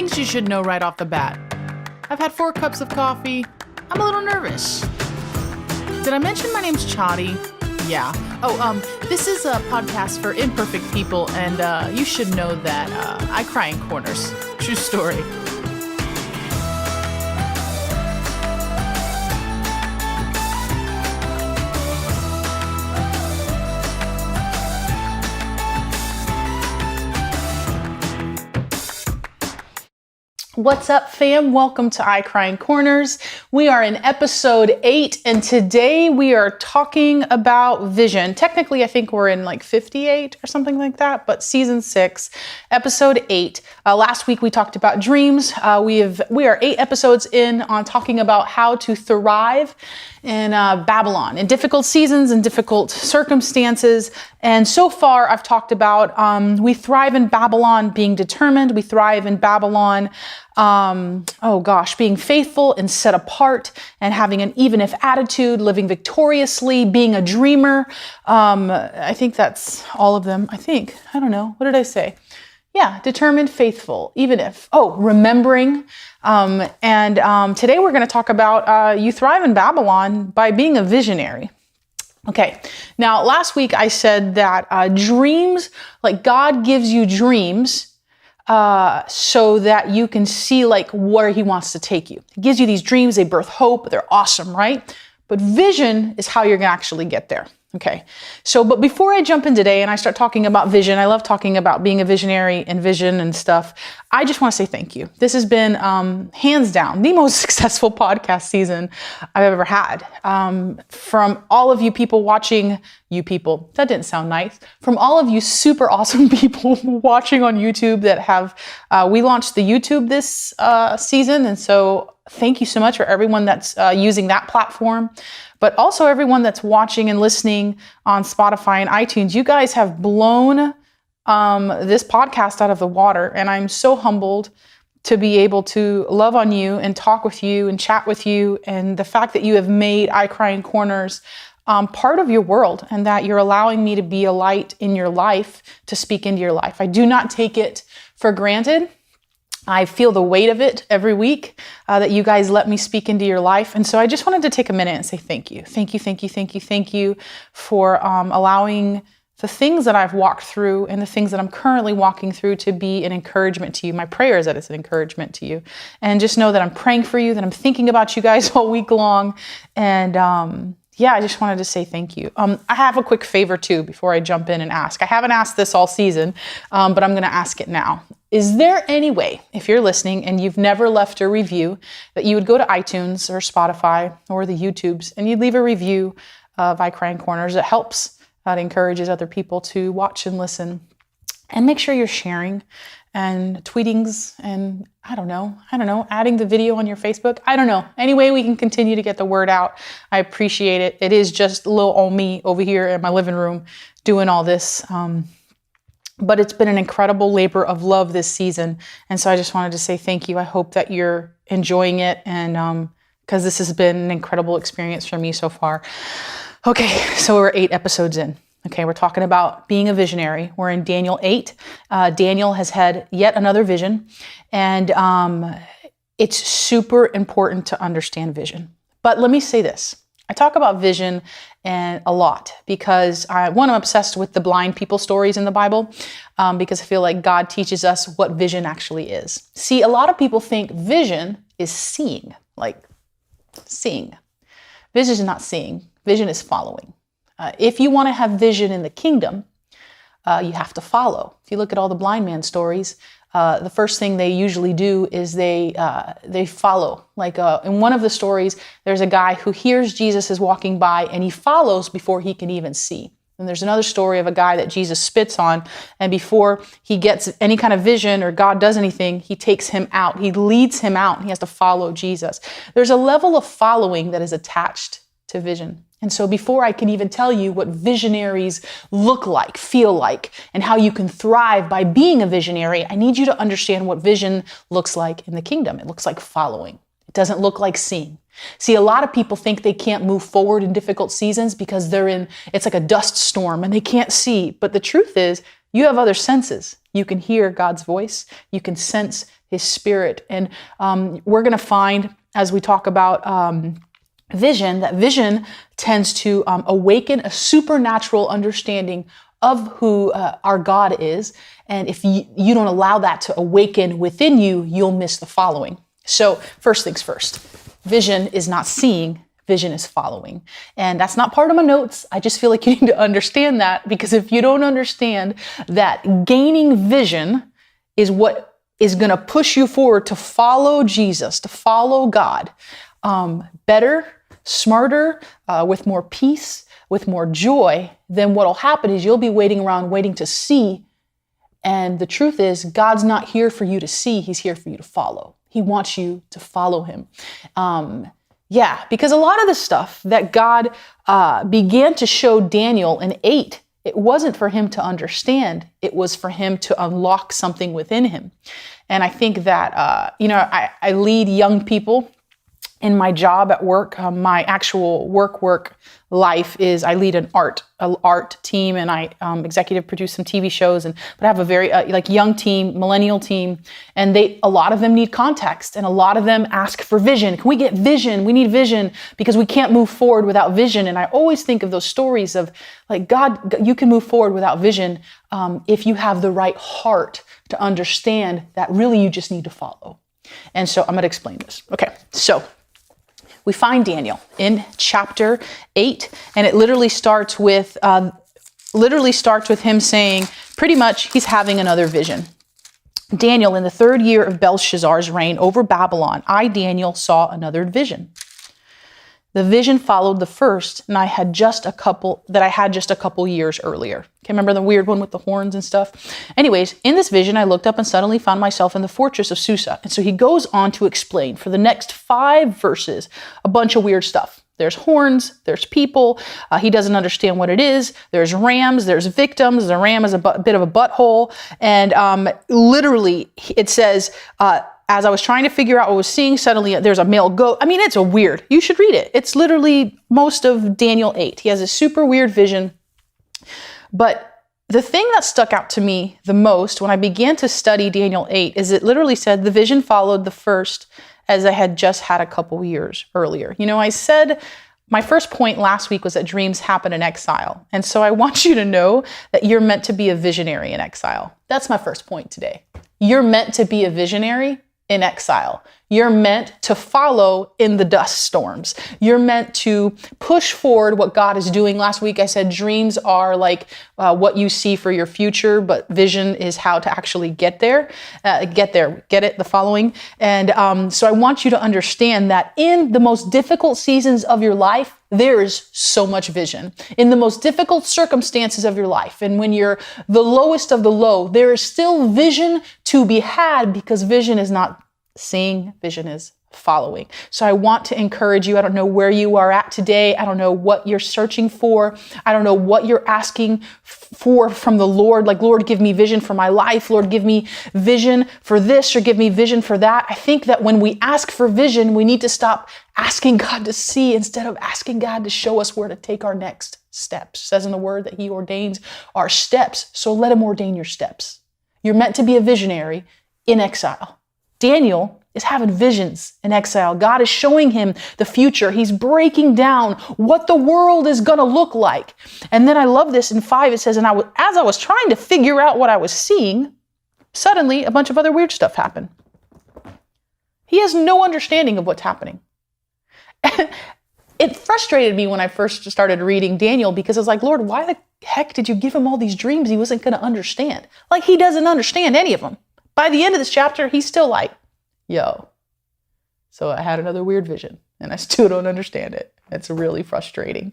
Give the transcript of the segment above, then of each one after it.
things you should know right off the bat. I've had 4 cups of coffee. I'm a little nervous. Did I mention my name's Chari? Yeah. This is a podcast for imperfect people, and you should know that I cry in corners. True story. What's up, fam? Welcome to I Cry in Corners. We are in episode 8, and today we are talking about vision. Technically, I think we're in like 58 or something like that, but season 6, episode 8. Last week we talked about dreams. We are 8 episodes in on talking about how to thrive in Babylon, in difficult seasons and difficult circumstances. And so far I've talked about we thrive in Babylon being determined. We thrive in Babylon being faithful and set apart and having an even if attitude, living victoriously, being a dreamer. I think that's all of them. I don't know. What did I say? Yeah, determined, faithful, even if. Remembering. Today we're going to talk about you thrive in Babylon by being a visionary. Okay, now last week I said that dreams, like God gives you dreams so that you can see like where he wants to take you. He gives you these dreams, they birth hope, they're awesome, right? But vision is how you're going to actually get there. Okay, but before I jump in today and I start talking about vision, I love talking about being a visionary and vision and stuff. I just want to say thank you. This has been hands down the most successful podcast season I've ever had. From all of you people watching, that didn't sound nice. From all of you super awesome people watching on YouTube that have, we launched the YouTube this season. And so thank you so much for everyone that's using that platform. But also everyone that's watching and listening on Spotify and iTunes. You guys have blown this podcast out of the water. And I'm so humbled to be able to love on you and talk with you and chat with you. And the fact that you have made I Cry in Corners part of your world, and that you're allowing me to be a light in your life, to speak into your life. I do not take it for granted. I feel the weight of it every week that you guys let me speak into your life. And so I just wanted to take a minute and say thank you. Thank you for allowing the things that I've walked through and the things that I'm currently walking through to be an encouragement to you. My prayer is that it's an encouragement to you. And just know that I'm praying for you, that I'm thinking about you guys all week long. And I just wanted to say thank you. I have a quick favor too before I jump in and ask. I haven't asked this all season, but I'm going to ask it now. Is there any way, if you're listening and you've never left a review, that you would go to iTunes or Spotify or the YouTubes and you'd leave a review of I Cry in Corners? It helps. It encourages other people to watch and listen. And make sure you're sharing and tweetings and I don't know, adding the video on your Facebook. I don't know. Any way we can continue to get the word out, I appreciate it. It is just little old me over here in my living room doing all this. But it's been an incredible labor of love this season. And so I just wanted to say thank you. I hope that you're enjoying it. And because this has been an incredible experience for me so far. Okay, so we're 8 episodes in. Okay, we're talking about being a visionary. We're in Daniel 8. Daniel has had yet another vision. And it's super important to understand vision. But let me say this. I talk about vision and a lot because I'm obsessed with the blind people stories in the Bible because I feel like God teaches us what vision actually is. See, a lot of people think vision is seeing, like seeing. Vision is not seeing. Vision is following. If you want to have vision in the kingdom, you have to follow. If you look at all the blind man stories, the first thing they usually do is they follow. Like in one of the stories, there's a guy who hears Jesus is walking by and he follows before he can even see. And there's another story of a guy that Jesus spits on, and before he gets any kind of vision or God does anything, he takes him out. He leads him out and he has to follow Jesus. There's a level of following that is attached to vision. And so before I can even tell you what visionaries look like, feel like, and how you can thrive by being a visionary, I need you to understand what vision looks like in the kingdom. It looks like following. It doesn't look like seeing. See, a lot of people think they can't move forward in difficult seasons because it's like a dust storm and they can't see. But the truth is, you have other senses. You can hear God's voice. You can sense his spirit. And we're going to find, as we talk about vision, that vision tends to awaken a supernatural understanding of who our God is. And if you don't allow that to awaken within you, you'll miss the following. So first things first, vision is not seeing, vision is following. And that's not part of my notes. I just feel like you need to understand that, because if you don't understand that gaining vision is what is going to push you forward to follow Jesus, to follow God, better, smarter, with more peace, with more joy, then what'll happen is you'll be waiting around waiting to see. And the truth is, God's not here for you to see, he's here for you to follow. He wants you to follow him. Because a lot of the stuff that God began to show Daniel in 8, it wasn't for him to understand. It was for him to unlock something within him. And I think that, I lead young people in my job at work. My actual work life is I lead an art team, and I executive produce some TV shows. But I have a very young team, millennial team, and a lot of them need context, and a lot of them ask for vision. Can we get vision? We need vision because we can't move forward without vision. And I always think of those stories of God, you can move forward without vision if you have the right heart to understand that really you just need to follow. And so I'm going to explain this. Okay, so we find Daniel in chapter 8, and it literally starts with him saying, pretty much, he's having another vision. Daniel, in the 3rd year of Belshazzar's reign over Babylon, I, Daniel, saw another vision. The vision followed the first, and I had just a couple years earlier. Okay, remember the weird one with the horns and stuff? Anyways, in this vision, I looked up and suddenly found myself in the fortress of Susa. And so he goes on to explain for the next 5 verses a bunch of weird stuff. There's horns, there's people, he doesn't understand what it is, there's rams, there's victims, the ram is a bit of a butthole, and literally it says, as I was trying to figure out what I was seeing, suddenly there's a male goat. I mean, it's a weird. You should read it. It's literally most of Daniel 8. He has a super weird vision. But the thing that stuck out to me the most when I began to study Daniel 8 is it literally said the vision followed the first, as I had just had a couple years earlier. I said my first point last week was that dreams happen in exile. And so I want you to know that you're meant to be a visionary in exile. That's my first point today. You're meant to be a visionary in exile. You're meant to follow in the dust storms. You're meant to push forward what God is doing. Last week I said dreams are like what you see for your future, but vision is how to actually get there. Get it? The following. And so I want you to understand that in the most difficult seasons of your life, there is so much vision. In the most difficult circumstances of your life, and when you're the lowest of the low, there is still vision to be had, because vision is not seeing, vision is following. So I want to encourage you. I don't know where you are at today. I don't know what you're searching for. I don't know what you're asking for from the Lord. Like, Lord, give me vision for my life. Lord, give me vision for this, or give me vision for that. I think that when we ask for vision, we need to stop asking God to see instead of asking God to show us where to take our next steps. It says in the word that he ordains our steps. So let him ordain your steps. You're meant to be a visionary in exile. Daniel is having visions in exile. God is showing him the future. He's breaking down what the world is going to look like. And then I love this in 5, it says, and as I was trying to figure out what I was seeing, suddenly a bunch of other weird stuff happened. He has no understanding of what's happening. It frustrated me when I first started reading Daniel, because I was like, Lord, why the heck did you give him all these dreams he wasn't going to understand? Like, he doesn't understand any of them. By the end of this chapter, he's still like, yo. So I had another weird vision, and I still don't understand it. It's really frustrating.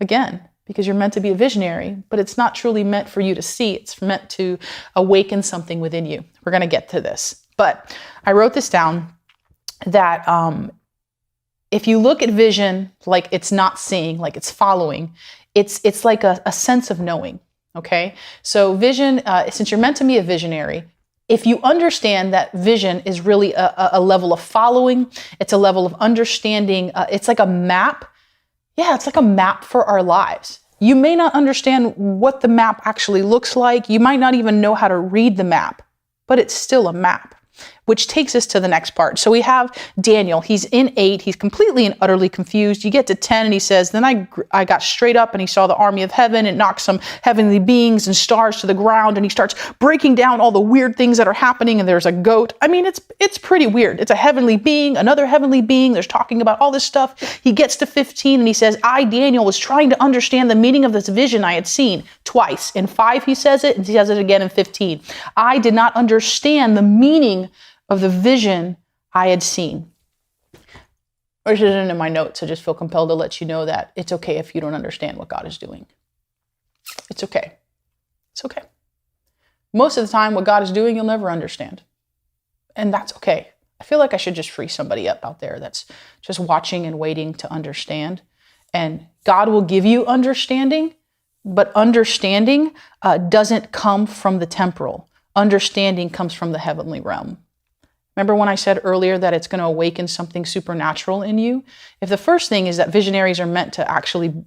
Again, because you're meant to be a visionary, but it's not truly meant for you to see. It's meant to awaken something within you. We're going to get to this. But I wrote this down that if you look at vision like it's not seeing, like it's following, it's like a sense of knowing, okay? So vision, since you're meant to be a visionary, if you understand that vision is really a level of following, it's a level of understanding, it's like a map. Yeah, it's like a map for our lives. You may not understand what the map actually looks like. You might not even know how to read the map, but it's still a map. which takes us to the next part. So we have Daniel. He's in 8. He's completely and utterly confused. You get to 10 and he says, then I got straight up and he saw the army of heaven. It knocked some heavenly beings and stars to the ground. And he starts breaking down all the weird things that are happening. And there's a goat. I mean, it's pretty weird. It's a heavenly being, another heavenly being. There's talking about all this stuff. He gets to 15 and he says, I, Daniel, was trying to understand the meaning of this vision I had seen twice. In 5, he says it, and he says it again in 15. I did not understand the meaning of the vision I had seen. Which isn't in my notes. I just feel compelled to let you know that it's okay if you don't understand what God is doing. It's okay. It's okay. Most of the time, what God is doing, you'll never understand. And that's okay. I feel like I should just free somebody up out there that's just watching and waiting to understand. And God will give you understanding, but understanding doesn't come from the temporal. Understanding comes from the heavenly realm. Remember when I said earlier that it's going to awaken something supernatural in you? If the first thing is that visionaries are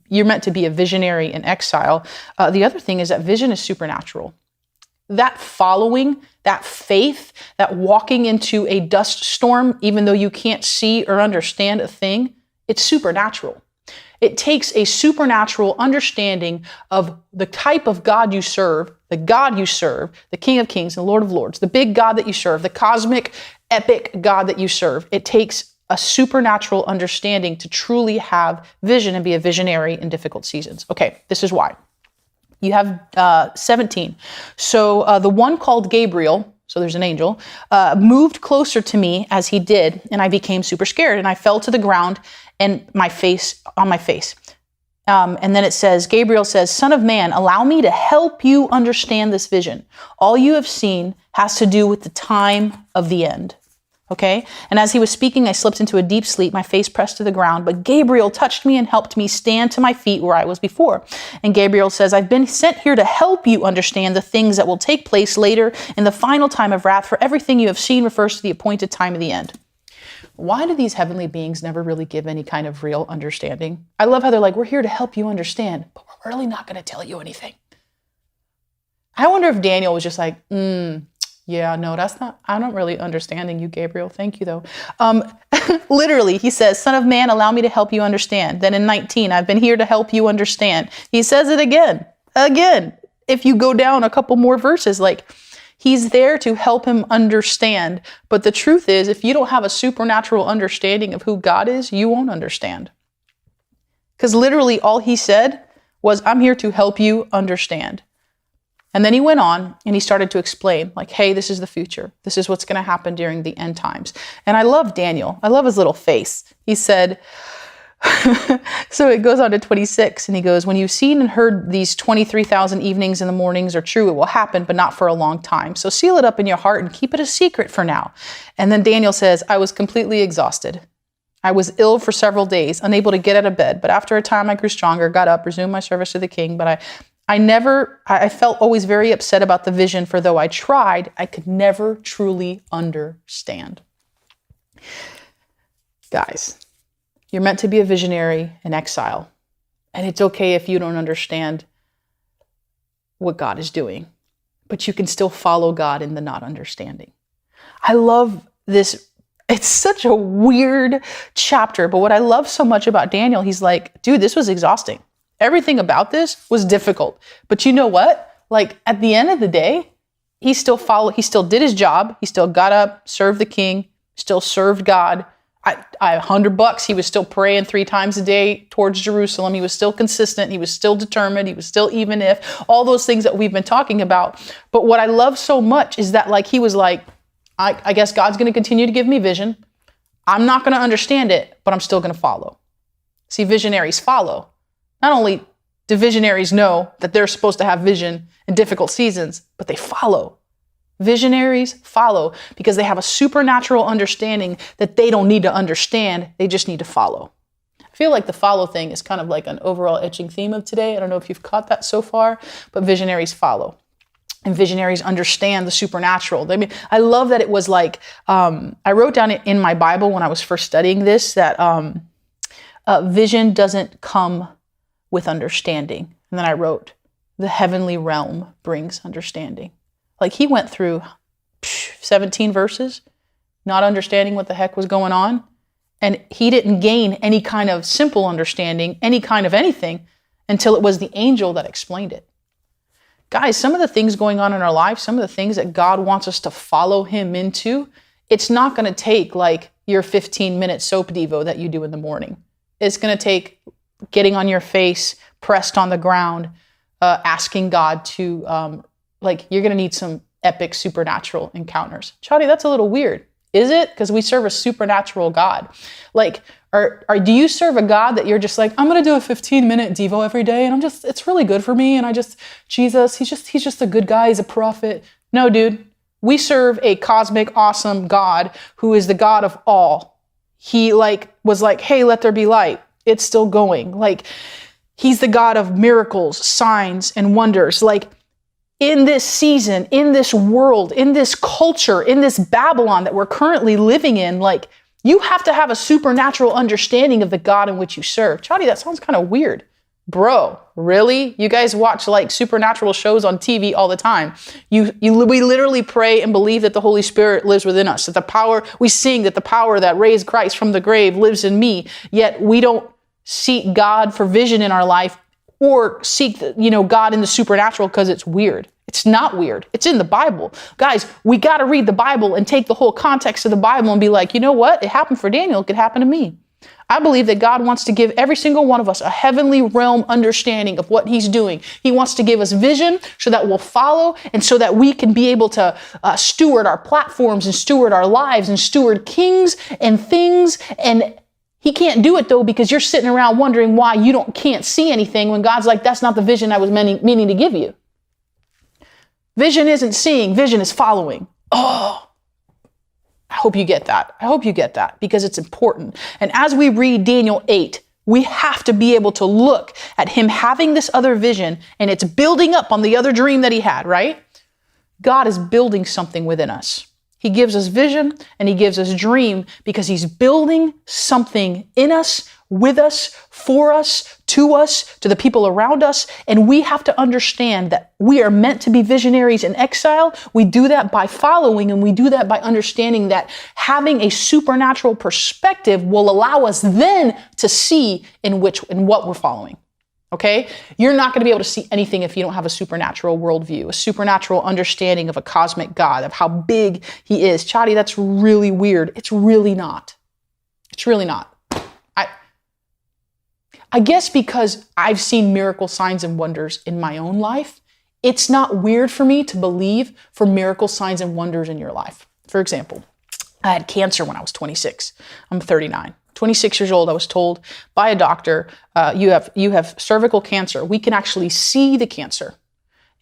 you're meant to be a visionary in exile, the other thing is that vision is supernatural. That following, that faith, that walking into a dust storm, even though you can't see or understand a thing, it's supernatural. It takes a supernatural understanding of the type of God you serve, the God you serve, the King of Kings and Lord of Lords, the big God that you serve, the cosmic, epic God that you serve. It takes a supernatural understanding to truly have vision and be a visionary in difficult seasons. Okay, this is why. You have 17. So the one called Gabriel, so there's an angel, moved closer to me as he did, and I became super scared, and I fell to the ground and on my face. And then it says, Gabriel says, Son of man, allow me to help you understand this vision. All you have seen has to do with the time of the end. Okay? And as he was speaking, I slipped into a deep sleep, my face pressed to the ground, but Gabriel touched me and helped me stand to my feet where I was before. And Gabriel says, I've been sent here to help you understand the things that will take place later in the final time of wrath, for everything you have seen refers to the appointed time of the end. Why do these heavenly beings never really give any kind of real understanding? I love how they're like, we're here to help you understand, but we're really not going to tell you anything. I wonder if Daniel was just like, yeah, no, I'm not really understanding you, Gabriel. Thank you, though. Literally, he says, Son of man, allow me to help you understand. Then in 19, I've been here to help you understand. He says it again. If you go down a couple more verses, like, he's there to help him understand. But the truth is, if you don't have a supernatural understanding of who God is, you won't understand. Because literally all he said was, I'm here to help you understand. And then he went on and he started to explain, like, hey, this is the future. This is what's going to happen during the end times. And I love Daniel. I love his little face. He said, so it goes on to 26 and he goes, when you've seen and heard these 23,000 evenings and the mornings are true, it will happen, but not for a long time. So seal it up in your heart and keep it a secret for now. And then Daniel says, I was completely exhausted. I was ill for several days, unable to get out of bed. But after a time, I grew stronger, got up, resumed my service to the king. But I felt always very upset about the vision, for though I tried, I could never truly understand. Guys, you're meant to be a visionary in exile. And it's okay if you don't understand what God is doing, but you can still follow God in the not understanding. I love this. It's such a weird chapter, but what I love so much about Daniel, he's like, dude, this was exhausting. Everything about this was difficult. But you know what? Like, at the end of the day, he still did his job. He still got up, served the king, still served God. $100, he was still praying 3 times a day towards Jerusalem. He was still consistent. He was still determined. He was still even if, all those things that we've been talking about. But what I love so much is that, like, he was like, I guess God's going to continue to give me vision. I'm not going to understand it, but I'm still going to follow. See, visionaries follow. Not only do visionaries know that they're supposed to have vision in difficult seasons, but they follow. Visionaries follow because they have a supernatural understanding that they don't need to understand. They just need to follow. I feel like the follow thing is kind of like an overall etching theme of today. I don't know if you've caught that so far, but visionaries follow. And visionaries understand the supernatural. I mean, I love that it was like, I wrote down in my Bible when I was first studying this, that vision doesn't come with understanding. And then I wrote, the heavenly realm brings understanding. Like, he went through 17 verses not understanding what the heck was going on. And he didn't gain any kind of simple understanding, any kind of anything, until it was the angel that explained it. Guys, some of the things going on in our life, some of the things that God wants us to follow him into, it's not going to take like your 15-minute soap devo that you do in the morning. It's going to take getting on your face, pressed on the ground, asking God to, you're going to need some epic supernatural encounters. Chari, that's a little weird. Is it? Because we serve a supernatural God. Do you serve a God that you're just like, I'm going to do a 15-minute devo every day and it's really good for me. And Jesus, he's just a good guy. He's a prophet. No, dude, we serve a cosmic, awesome God who is the God of all. He was like, hey, let there be light. It's still going. He's the God of miracles, signs, and wonders. In this season, in this world, in this culture, in this Babylon that we're currently living in, you have to have a supernatural understanding of the God in which you serve. Chari, that sounds kind of weird. Bro, really? You guys watch supernatural shows on TV all the time. We literally pray and believe that the Holy Spirit lives within us, we sing that the power that raised Christ from the grave lives in me, yet we don't seek God for vision in our life or seek God in the supernatural because it's weird. It's not weird. It's in the Bible. Guys, we got to read the Bible and take the whole context of the Bible and be like, you know what? It happened for Daniel. It could happen to me. I believe that God wants to give every single one of us a heavenly realm understanding of what he's doing. He wants to give us vision so that we'll follow and so that we can be able to steward our platforms and steward our lives and steward kings and things. And he can't do it though, because you're sitting around wondering why you can't see anything when God's like, that's not the vision I was meaning to give you. Vision isn't seeing, vision is following. Oh, I hope you get that. I hope you get that because it's important. And as we read Daniel 8, we have to be able to look at him having this other vision and it's building up on the other dream that he had, right? God is building something within us. He gives us vision and he gives us dream because he's building something in us, with us, for us, to the people around us. And we have to understand that we are meant to be visionaries in exile. We do that by following and we do that by understanding that having a supernatural perspective will allow us then to see in what we're following. Okay? You're not going to be able to see anything if you don't have a supernatural worldview, a supernatural understanding of a cosmic God, of how big he is. Chari, that's really weird. It's really not. It's really not. I guess because I've seen miracle signs and wonders in my own life, it's not weird for me to believe for miracle signs and wonders in your life. For example, I had cancer when I was 26. I'm 39. 26 years old, I was told by a doctor, you have cervical cancer. We can actually see the cancer.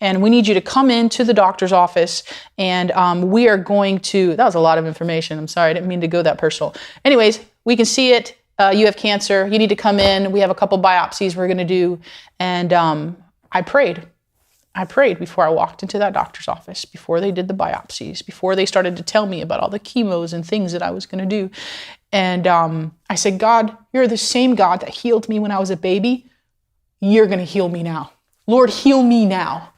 And we need you to come into the doctor's office and we are going to, that was a lot of information. I'm sorry, I didn't mean to go that personal. Anyways, we can see it. You have cancer. You need to come in. We have a couple biopsies we're going to do. And I prayed. I prayed before I walked into that doctor's office, before they did the biopsies, before they started to tell me about all the chemos and things that I was going to do. And I said, God, you're the same God that healed me when I was a baby. You're going to heal me now. Lord, heal me now.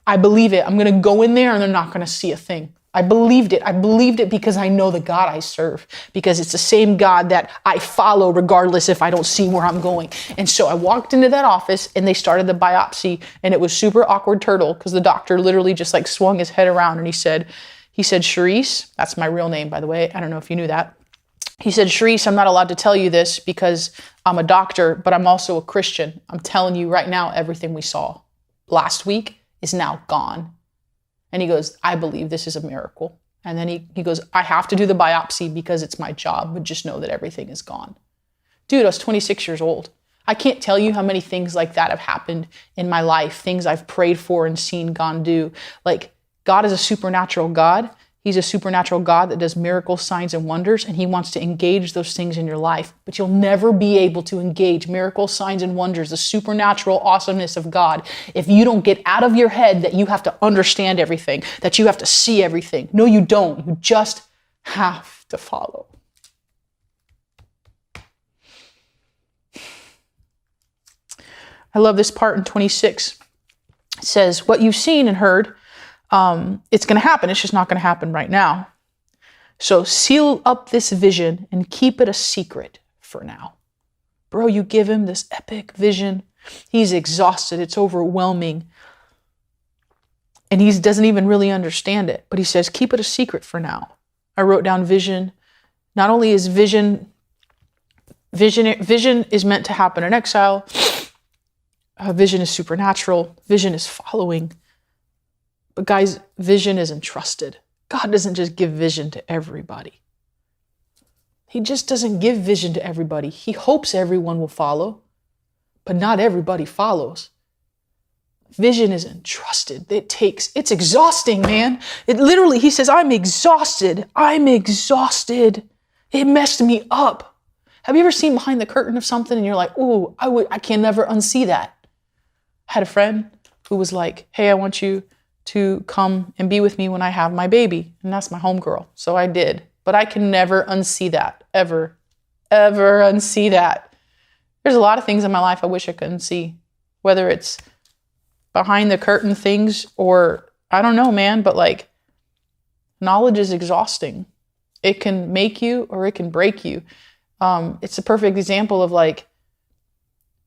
I believe it. I'm going to go in there and they're not going to see a thing. I believed it. I believed it because I know the God I serve, because it's the same God that I follow regardless if I don't see where I'm going. And so I walked into that office and they started the biopsy and it was super awkward turtle because the doctor literally just swung his head around and he said, Charisse, that's my real name, by the way. I don't know if you knew that. He said, Charisse, I'm not allowed to tell you this because I'm a doctor, but I'm also a Christian. I'm telling you right now, everything we saw last week is now gone. And he goes, I believe this is a miracle. And then he goes, I have to do the biopsy because it's my job, but just know that everything is gone. Dude, I was 26 years old. I can't tell you how many things like that have happened in my life, things I've prayed for and seen God do. God is a supernatural God. He's a supernatural God that does miracles, signs, and wonders, and he wants to engage those things in your life. But you'll never be able to engage miracles, signs, and wonders, the supernatural awesomeness of God, if you don't get out of your head that you have to understand everything, that you have to see everything. No, you don't. You just have to follow. I love this part in 26. It says, what you've seen and heard, it's going to happen. It's just not going to happen right now. So seal up this vision and keep it a secret for now. Bro, you give him this epic vision. He's exhausted. It's overwhelming. And he doesn't even really understand it. But he says, keep it a secret for now. I wrote down vision. Not only is vision is meant to happen in exile. Vision is supernatural. Vision is following. But guys, vision is entrusted. God doesn't just give vision to everybody. He just doesn't give vision to everybody. He hopes everyone will follow, but not everybody follows. Vision is entrusted. It's exhausting, man. It literally, he says, I'm exhausted. I'm exhausted. It messed me up. Have you ever seen behind the curtain of something and you're like, ooh, I can never unsee that. I had a friend who was like, hey, I want you to come and be with me when I have my baby. And that's my homegirl. So I did. But I can never unsee that. Ever unsee that. There's a lot of things in my life I wish I couldn't see. Whether it's behind the curtain things or I don't know, man. But like, knowledge is exhausting. It can make you or it can break you. It's a perfect example of like,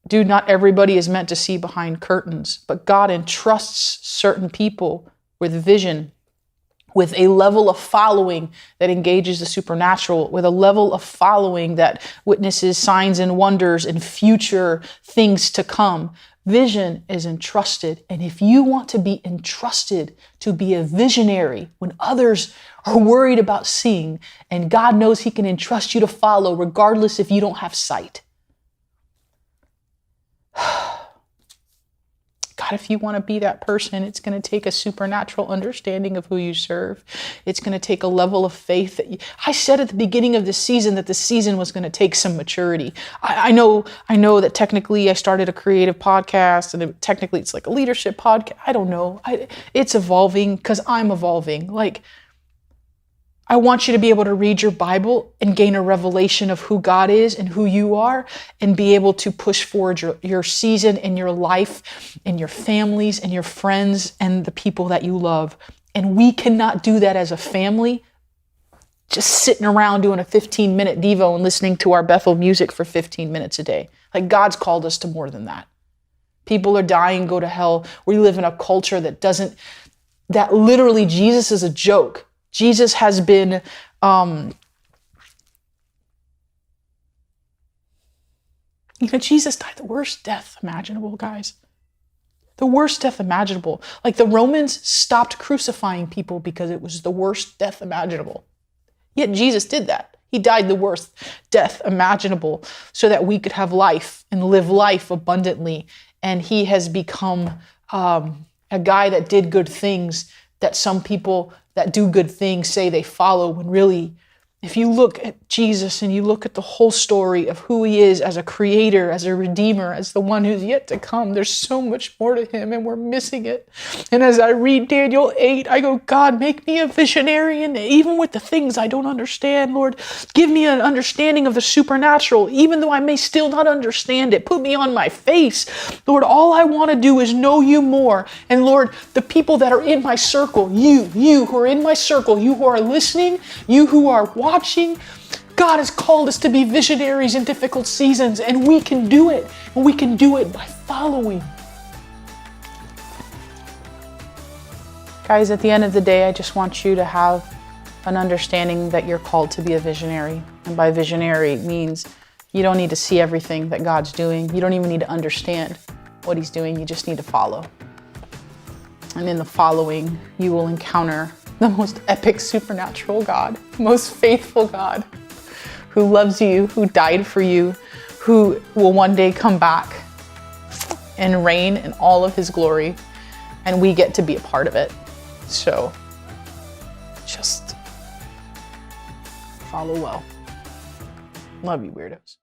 dude, not everybody is meant to see behind curtains, but God entrusts certain people with vision, with a level of following that engages the supernatural, with a level of following that witnesses signs and wonders and future things to come. Vision is entrusted. And if you want to be entrusted to be a visionary when others are worried about seeing, and God knows he can entrust you to follow regardless if you don't have sight. God, if you want to be that person, it's going to take a supernatural understanding of who you serve. It's going to take a level of faith that I said at the beginning of this season that the season was going to take some maturity. I know that technically I started a creative podcast and technically it's like a leadership podcast. I don't know. It's evolving because I'm evolving. Like, I want you to be able to read your Bible and gain a revelation of who God is and who you are and be able to push forward your season and your life and your families and your friends and the people that you love. And we cannot do that as a family just sitting around doing a 15-minute Devo and listening to our Bethel music for 15 minutes a day. Like, God's called us to more than that. People are dying, go to hell. We live in a culture that literally Jesus is a joke. Jesus has been, Jesus died the worst death imaginable, guys. The worst death imaginable. Like, the Romans stopped crucifying people because it was the worst death imaginable. Yet Jesus did that. He died the worst death imaginable so that we could have life and live life abundantly. And he has become a guy that did good things that some people that do good things say they follow, when really, if you look at Jesus and you look at the whole story of who he is as a creator, as a redeemer, as the one who's yet to come, there's so much more to him and we're missing it. And as I read Daniel 8, I go, God, make me a visionary. And even with the things I don't understand, Lord, give me an understanding of the supernatural, even though I may still not understand it. Put me on my face. Lord, all I want to do is know you more. And Lord, the people that are in my circle, you who are in my circle, you who are listening, you who are watching, God has called us to be visionaries in difficult seasons, and we can do it. And we can do it by following. Guys, at the end of the day, I just want you to have an understanding that you're called to be a visionary. And by visionary, it means you don't need to see everything that God's doing. You don't even need to understand what he's doing. You just need to follow. And in the following, you will encounter the most epic supernatural God, most faithful God, who loves you, who died for you, who will one day come back and reign in all of his glory. And we get to be a part of it. So just follow well. Love you, weirdos.